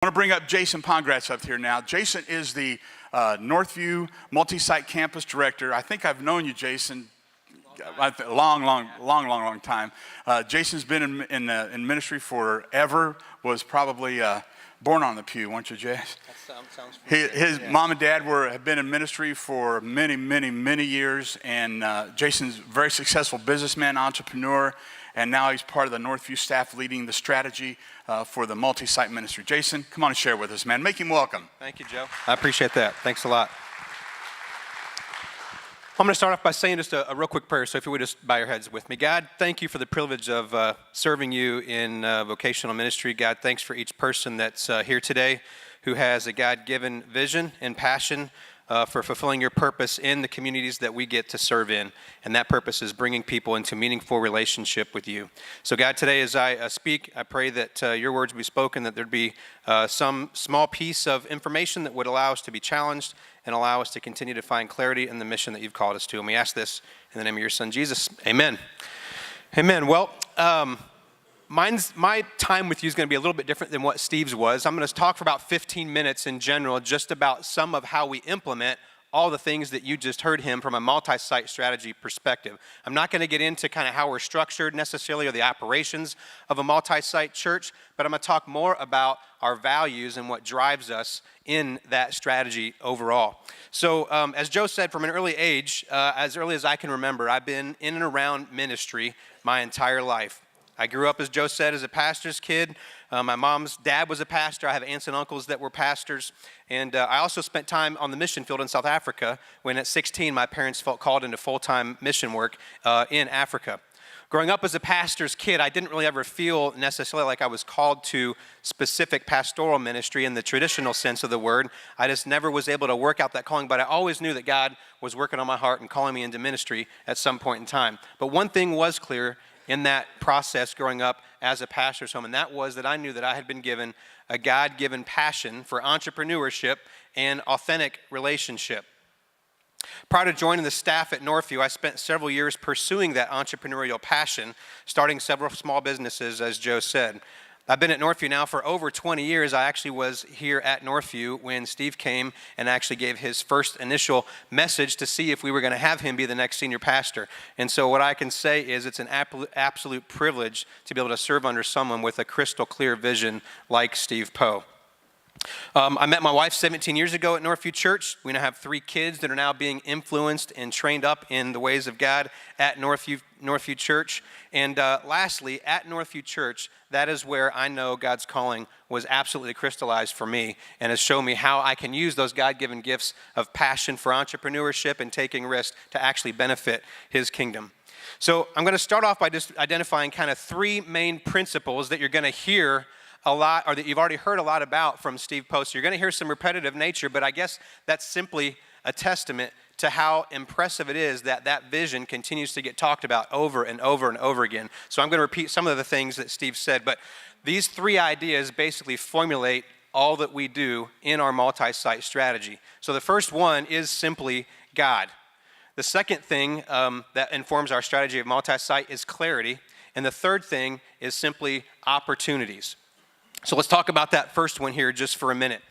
I want to bring up Jason Pongratz up here now. Jason is the Northview Multisite Campus Director. I think I've known you, Jason, a long time. Jason's been in ministry forever, was probably born on the pew, weren't you, Jason? That sounds familiar. His mom and dad have been in ministry for many years, and Jason's a very successful businessman, entrepreneur, and now he's part of the Northview staff leading the strategy for the multi-site ministry. Jason, come on and share with us, man. Make him welcome. Thank you, Joe. I appreciate that. Thanks a lot. I'm going to start off by saying just a real quick prayer, so if you would just bow your heads with me. God, thank you for the privilege of serving you in vocational ministry. God, thanks for each person that's here today who has a God-given vision and passion for fulfilling your purpose in the communities that we get to serve in. And that purpose is bringing people into meaningful relationship with you. So God, today as I speak, I pray that your words be spoken, that there'd be some small piece of information that would allow us to be challenged and allow us to continue to find clarity in the mission that you've called us to. And we ask this in the name of your son, Jesus. Amen. Amen. Well, my time with you is going to be a little bit different than what Steve's was. I'm going to talk for about 15 minutes in general, just about some of how we implement all the things that you just heard him from a multi-site strategy perspective. I'm not going to get into kind of how we're structured necessarily or the operations of a multi-site church, but I'm going to talk more about our values and what drives us in that strategy overall. So as Joe said, from an early age, as early as I can remember, I've been in and around ministry my entire life. I grew up, as Joe said, as a pastor's kid. My mom's dad was a pastor. I have aunts and uncles that were pastors. And I also spent time on the mission field in South Africa when at 16 my parents felt called into full-time mission work in Africa. Growing up as a pastor's kid, I didn't really ever feel necessarily like I was called to specific pastoral ministry in the traditional sense of the word. I just never was able to work out that calling, but I always knew that God was working on my heart and calling me into ministry at some point in time. But one thing was clear in that process growing up as a pastor's home, and that was that I knew that I had been given a God-given passion for entrepreneurship and authentic relationship. Prior to joining the staff at Northview, I spent several years pursuing that entrepreneurial passion, starting several small businesses, as Joe said. I've been at Northview now for over 20 years. I actually was here at Northview when Steve came and actually gave his first initial message to see if we were going to have him be the next senior pastor. And so what I can say is it's an absolute privilege to be able to serve under someone with a crystal clear vision like Steve Poe. I met my wife 17 years ago at Northview Church. We now have 3 kids that are now being influenced and trained up in the ways of God at Northview Church. And lastly, at Northview Church, that is where I know God's calling was absolutely crystallized for me and has shown me how I can use those God-given gifts of passion for entrepreneurship and taking risks to actually benefit his kingdom. So I'm going to start off by just identifying kind of 3 main principles that you're going to hear a lot, or that you've already heard a lot about from Steve Poe. So you're going to hear some repetitive nature, but I guess that's simply a testament to how impressive it is that that vision continues to get talked about over and over and over again. So I'm going to repeat some of the things that Steve said, but these 3 ideas basically formulate all that we do in our multi-site strategy. So the first one is simply God. The second thing that informs our strategy of multi-site is clarity, and the third thing is simply opportunities. So let's talk about that first one here just for a minute.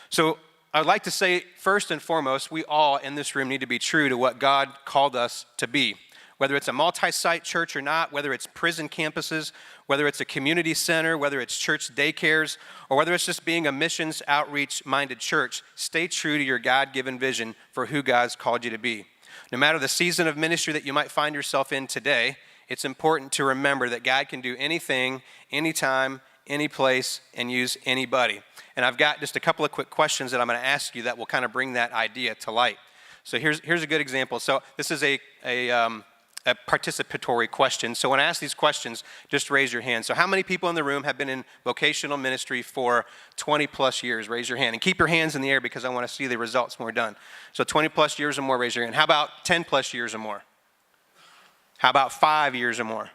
So I'd like to say, first and foremost, we all in this room need to be true to what God called us to be. Whether it's a multi-site church or not, whether it's prison campuses, whether it's a community center, whether it's church daycares, or whether it's just being a missions outreach-minded church, stay true to your God-given vision for who God's called you to be. No matter the season of ministry that you might find yourself in today, it's important to remember that God can do anything, anytime, any place, and use anybody. And I've got just a couple of quick questions that I'm going to ask you that will kind of bring that idea to light. So here's a good example. So this is a participatory question. So when I ask these questions, just raise your hand. So how many people in the room have been in vocational ministry for 20 plus years? Raise your hand. And keep your hands in the air because I want to see the results when we're done. So 20 plus years or more, raise your hand. How about 10 plus years or more? How about 5 years or more?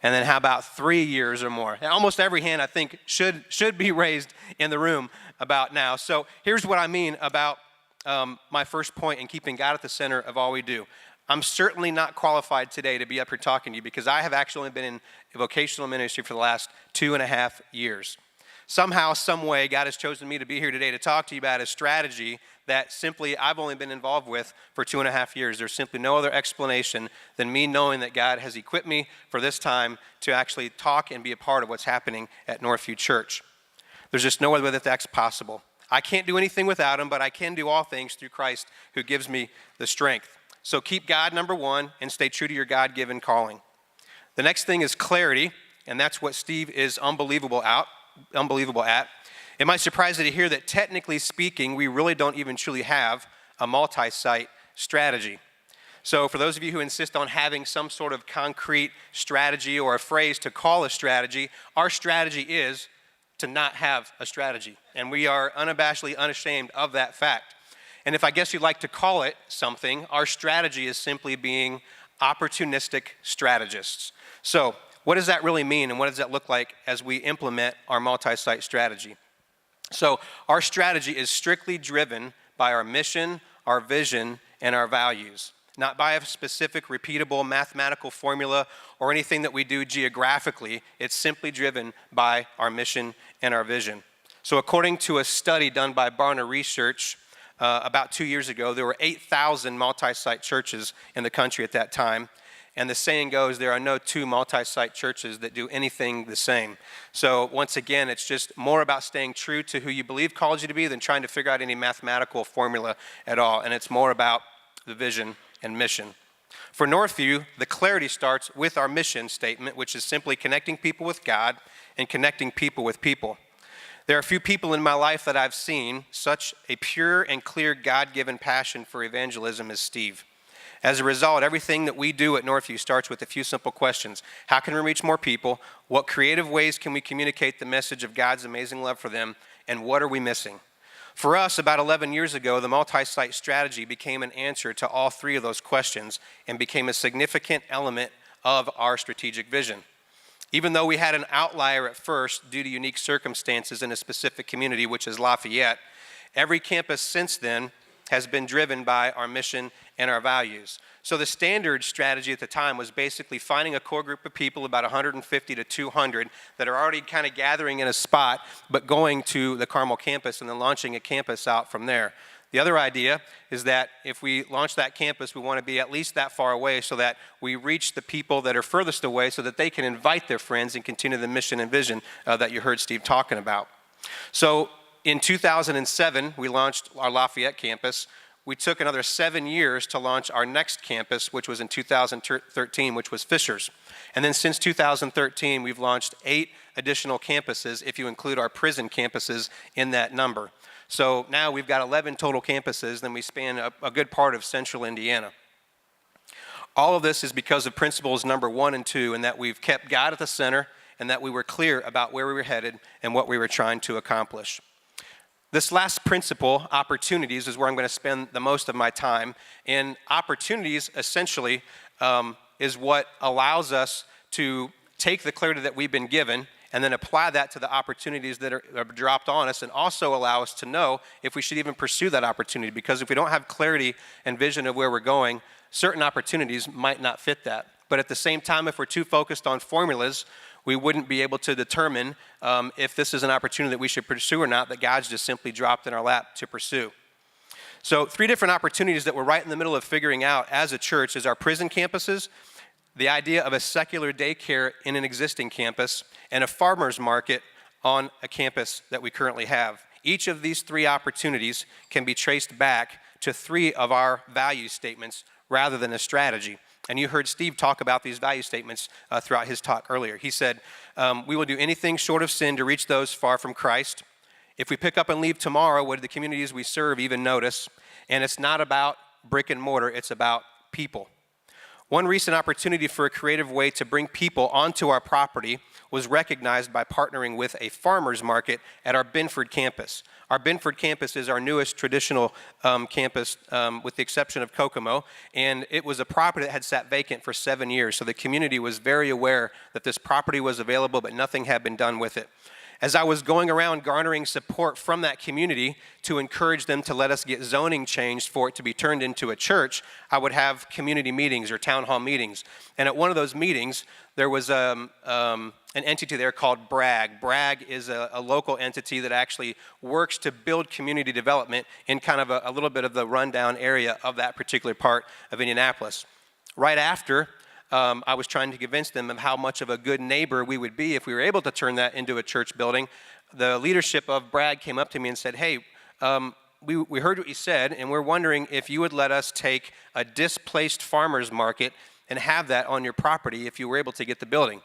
And then how about 3 years or more? And almost every hand, I think, should be raised in the room about now. So here's what I mean about my first point in keeping God at the center of all we do. I'm certainly not qualified today to be up here talking to you because I have actually been in vocational ministry for the last 2.5 years. Somehow, some way, God has chosen me to be here today to talk to you about a strategy that simply I've only been involved with for 2.5 years. There's simply no other explanation than me knowing that God has equipped me for this time to actually talk and be a part of what's happening at Northview Church. There's just no other way that that's possible. I can't do anything without him, but I can do all things through Christ who gives me the strength. So keep God number one and stay true to your God-given calling. The next thing is clarity, and that's what Steve is unbelievable at. It might surprise you to hear that technically speaking, we really don't even truly have a multi-site strategy. So for those of you who insist on having some sort of concrete strategy or a phrase to call a strategy, our strategy is to not have a strategy. And we are unabashedly unashamed of that fact. And if I guess you'd like to call it something, our strategy is simply being opportunistic strategists. So what does that really mean, and what does that look like as we implement our multi-site strategy? So our strategy is strictly driven by our mission, our vision, and our values, not by a specific repeatable mathematical formula or anything that we do geographically. It's simply driven by our mission and our vision. So according to a study done by Barna Research about 2 years ago, there were 8,000 multi-site churches in the country at that time. And the saying goes, there are no two multi-site churches that do anything the same. So once again, it's just more about staying true to who you believe called you to be than trying to figure out any mathematical formula at all. And it's more about the vision and mission. For Northview, the clarity starts with our mission statement, which is simply connecting people with God and connecting people with people. There are a few people in my life that I've seen such a pure and clear God-given passion for evangelism as Steve. As a result, everything that we do at Northview starts with a few simple questions. How can we reach more people? What creative ways can we communicate the message of God's amazing love for them? And what are we missing? For us, about 11 years ago, the multi-site strategy became an answer to all three of those questions and became a significant element of our strategic vision. Even though we had an outlier at first due to unique circumstances in a specific community, which is Lafayette, every campus since then has been driven by our mission and our values. So the standard strategy at the time was basically finding a core group of people, about 150 to 200, that are already kind of gathering in a spot, but going to the Carmel campus and then launching a campus out from there. The other idea is that if we launch that campus, we want to be at least that far away so that we reach the people that are furthest away so that they can invite their friends and continue the mission and vision that you heard Steve talking about. So in 2007, we launched our Lafayette campus. We took another 7 years to launch our next campus, which was in 2013, which was Fisher's. And then since 2013, we've launched 8 additional campuses, if you include our prison campuses in that number. So now we've got 11 total campuses, then we span a good part of central Indiana. All of this is because of principles number 1 and 2, and that we've kept God at the center, and that we were clear about where we were headed and what we were trying to accomplish. This last principle, opportunities, is where I'm going to spend the most of my time. And opportunities, essentially, is what allows us to take the clarity that we've been given and then apply that to the opportunities that are dropped on us, and also allow us to know if we should even pursue that opportunity. Because if we don't have clarity and vision of where we're going, certain opportunities might not fit that. But at the same time, if we're too focused on formulas, we wouldn't be able to determine if this is an opportunity that we should pursue or not, that God's just simply dropped in our lap to pursue. So 3 different opportunities that we're right in the middle of figuring out as a church is our prison campuses, the idea of a secular daycare in an existing campus, and a farmer's market on a campus that we currently have. Each of these 3 opportunities can be traced back to 3 of our value statements rather than a strategy. And you heard Steve talk about these value statements throughout his talk earlier. He said, we will do anything short of sin to reach those far from Christ. If we pick up and leave tomorrow, would the communities we serve even notice? And it's not about brick and mortar, it's about people. One recent opportunity for a creative way to bring people onto our property was recognized by partnering with a farmer's market at our Binford campus. Our Binford campus is our newest traditional campus, with the exception of Kokomo, and it was a property that had sat vacant for 7 years, so the community was very aware that this property was available, but nothing had been done with it. As I was going around garnering support from that community to encourage them to let us get zoning changed for it to be turned into a church, I would have community meetings or town hall meetings. And at one of those meetings, there was an an entity there called BRAG. BRAG is a local entity that actually works to build community development in kind of a little bit of the rundown area of that particular part of Indianapolis. Right after, I was trying to convince them of how much of a good neighbor we would be if we were able to turn that into a church building. The leadership of BRAG came up to me and said, hey, we heard what you said, and we're wondering if you would let us take a displaced farmer's market and have that on your property if you were able to get the building.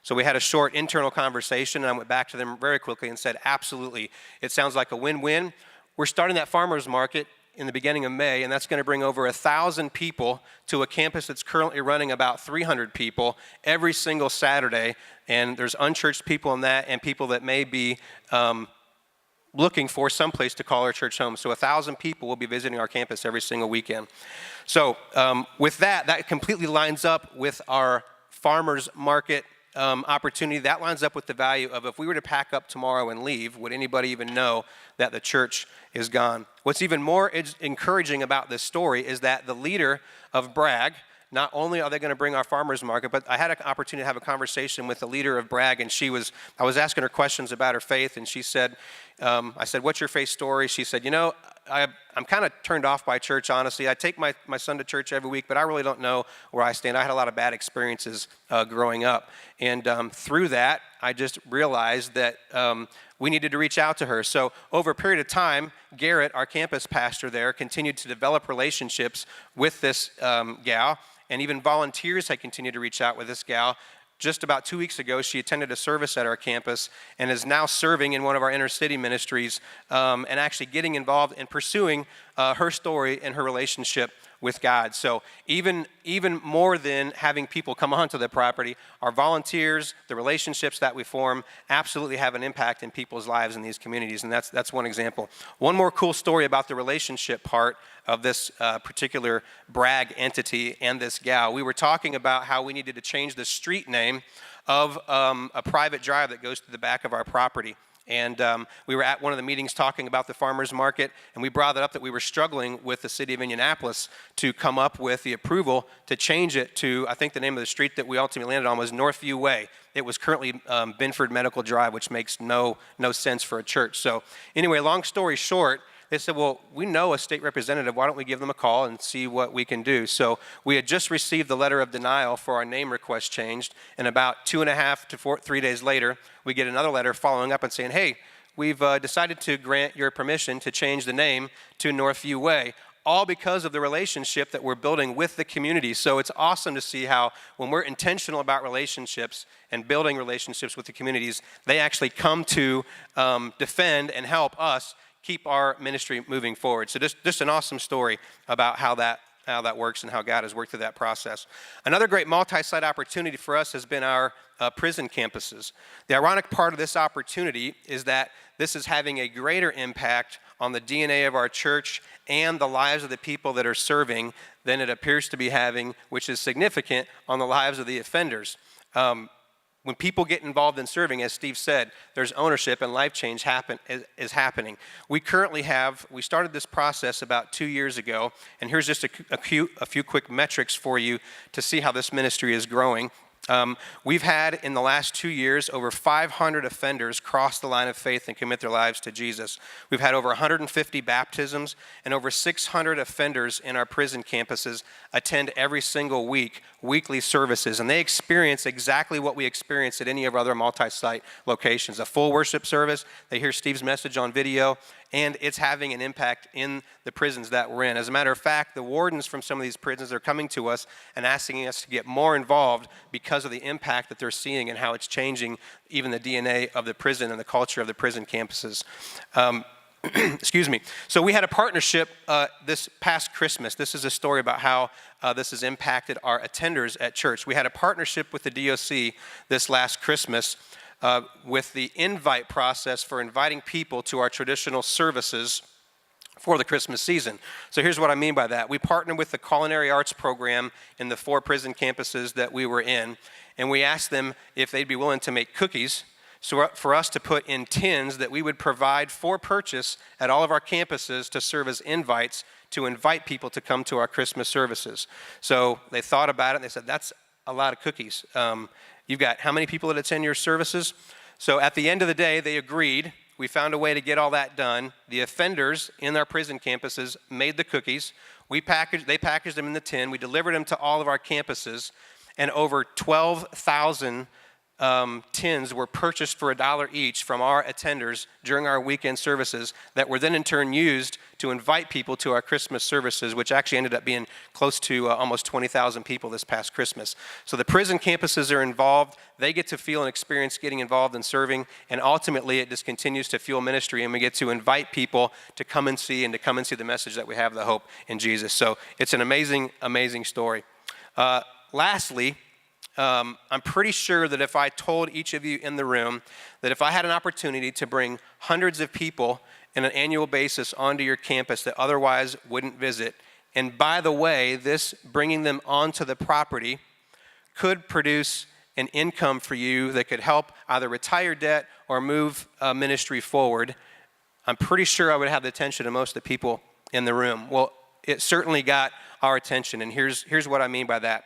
So we had a short internal conversation, and I went back to them very quickly and said, absolutely. It sounds like a win-win. We're starting that farmer's market in the beginning of May, and that's going to bring over 1,000 people to a campus that's currently running about 300 people every single Saturday. And there's unchurched people in that and people that may be looking for some place to call our church home. So 1,000 people will be visiting our campus every single weekend. So with that completely lines up with our farmers market opportunity. That lines up with the value of if we were to pack up tomorrow and leave, would anybody even know that the church is gone? What's even more encouraging about this story is that the leader of BRAG, not only are they going to bring our farmers market, but I had an opportunity to have a conversation with the leader of BRAG, and I was asking her questions about her faith, and she said, I said, what's your faith story? She said, I'm kind of turned off by church, honestly. I take my son to church every week, but I really don't know where I stand. I had a lot of bad experiences growing up. And through that, I just realized that we needed to reach out to her. So over a period of time, Garrett, our campus pastor there, continued to develop relationships with this gal, and even volunteers had continued to reach out with this gal. Just about 2 weeks ago, she attended a service at our campus and is now serving in one of our inner city ministries and actually getting involved in pursuing her story and her relationship with God. So even more than having people come onto the property, our volunteers, the relationships that we form absolutely have an impact in people's lives in these communities, and that's one example. One more cool story about the relationship part of this particular BRAG entity and this gal. We were talking about how we needed to change the street name of a private drive that goes to the back of our property. And we were at one of the meetings talking about the farmers market, and we brought it up that we were struggling with the city of Indianapolis to come up with the approval to change it to, I think the name of the street that we ultimately landed on was Northview Way. It was currently Binford Medical Drive, which makes no sense for a church. So anyway, long story short, they said, well, we know a state representative. Why don't we give them a call and see what we can do? So we had just received the letter of denial for our name request changed, and about 2.5 to 3 days later, we get another letter following up and saying, hey, we've decided to grant your permission to change the name to Northview Way, all because of the relationship that we're building with the community. So it's awesome to see how when we're intentional about relationships and building relationships with the communities, they actually come to defend and help us keep our ministry moving forward. So just an awesome story about how that works and how God has worked through that process. Another great multi-site opportunity for us has been our prison campuses. The ironic part of this opportunity is that this is having a greater impact on the DNA of our church and the lives of the people that are serving than it appears to be having, which is significant, on the lives of the offenders. When people get involved in serving, as Steve said, there's ownership and life change is happening. We started this process about 2 years ago, and here's just a few quick metrics for you to see how this ministry is growing. We've had, in the last 2 years, over 500 offenders cross the line of faith and commit their lives to Jesus. We've had over 150 baptisms, and over 600 offenders in our prison campuses attend every single week, weekly services, and they experience exactly what we experience at any of our other multi-site locations. A full worship service, they hear Steve's message on video, and it's having an impact in the prisons that we're in. As a matter of fact, the wardens from some of these prisons are coming to us and asking us to get more involved because of the impact that they're seeing and how it's changing even the DNA of the prison and the culture of the prison campuses. Excuse me. So we had a partnership this past Christmas. This is a story about how this has impacted our attenders at church. We had a partnership with the DOC this last Christmas with the invite process for inviting people to our traditional services for the Christmas season. So here's what I mean by that. We partnered with the culinary arts program in the 4 prison campuses that we were in, and we asked them if they'd be willing to make cookies for us to put in tins that we would provide for purchase at all of our campuses to serve as invites to invite people to come to our Christmas services. So they thought about it and they said, that's a lot of cookies. You've got how many people that attend your services? So at the end of the day, they agreed. We found a way to get all that done. The offenders in our prison campuses made the cookies. They packaged them in the tin. We delivered them to all of our campuses, and over 12,000 tins were purchased for $1 each from our attenders during our weekend services that were then in turn used to invite people to our Christmas services, which actually ended up being close to almost 20,000 people this past Christmas. So the prison campuses are involved. They get to feel and experience getting involved in serving, and ultimately it just continues to fuel ministry, and we get to invite people to come and see the message that we have, the hope in Jesus. So it's an amazing, amazing story. Lastly, I'm pretty sure that if I told each of you in the room that if I had an opportunity to bring hundreds of people on an annual basis onto your campus that otherwise wouldn't visit, and by the way, this bringing them onto the property could produce an income for you that could help either retire debt or move ministry forward, I'm pretty sure I would have the attention of most of the people in the room. Well, it certainly got our attention, and here's what I mean by that.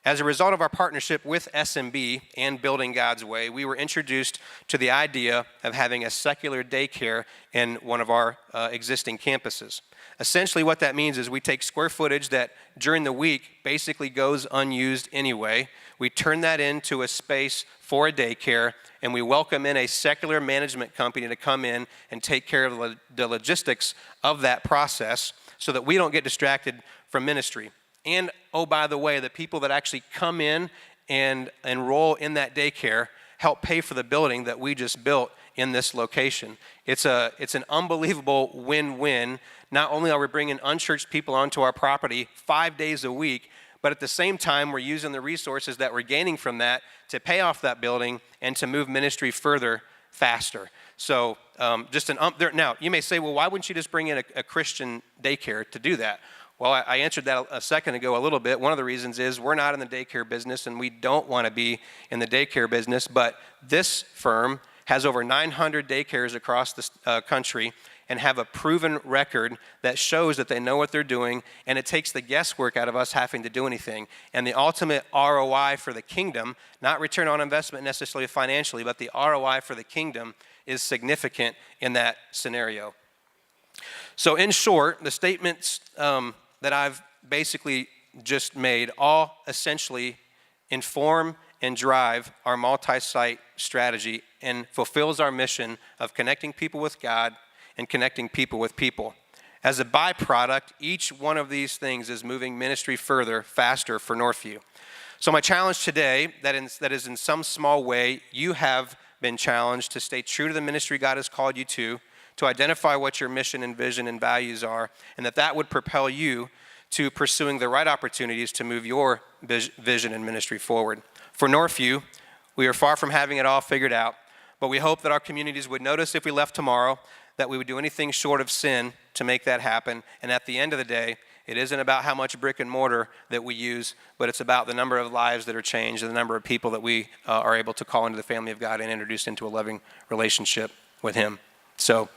As a result of our partnership with SMB and Building God's Way, we were introduced to the idea of having a secular daycare in one of our existing campuses. Essentially what that means is we take square footage that during the week basically goes unused anyway. We turn that into a space for a daycare, and we welcome in a secular management company to come in and take care of the logistics of that process so that we don't get distracted from ministry. And, oh, by the way, the people that actually come in and enroll in that daycare help pay for the building that we just built in this location. It's an unbelievable win-win. Not only are we bringing unchurched people onto our property 5 days a week, but at the same time, we're using the resources that we're gaining from that to pay off that building and to move ministry further faster. So now, you may say, well, why wouldn't you just bring in a Christian daycare to do that? Well, I answered that a second ago a little bit. One of the reasons is we're not in the daycare business, and we don't want to be in the daycare business, but this firm has over 900 daycares across the country and have a proven record that shows that they know what they're doing, and it takes the guesswork out of us having to do anything. And the ultimate ROI for the kingdom, not return on investment necessarily financially, but the ROI for the kingdom is significant in that scenario. So in short, the statements that I've basically just made all essentially inform and drive our multi-site strategy and fulfills our mission of connecting people with God and connecting people with people. As a byproduct, each one of these things is moving ministry further, faster for Northview. So my challenge today, that is in some small way, you have been challenged to stay true to the ministry God has called you to identify what your mission and vision and values are, and that would propel you to pursuing the right opportunities to move your vision and ministry forward. For Northview, we are far from having it all figured out, but we hope that our communities would notice if we left tomorrow that we would do anything short of sin to make that happen. And at the end of the day, it isn't about how much brick and mortar that we use, but it's about the number of lives that are changed and the number of people that we are able to call into the family of God and introduce into a loving relationship with Him. So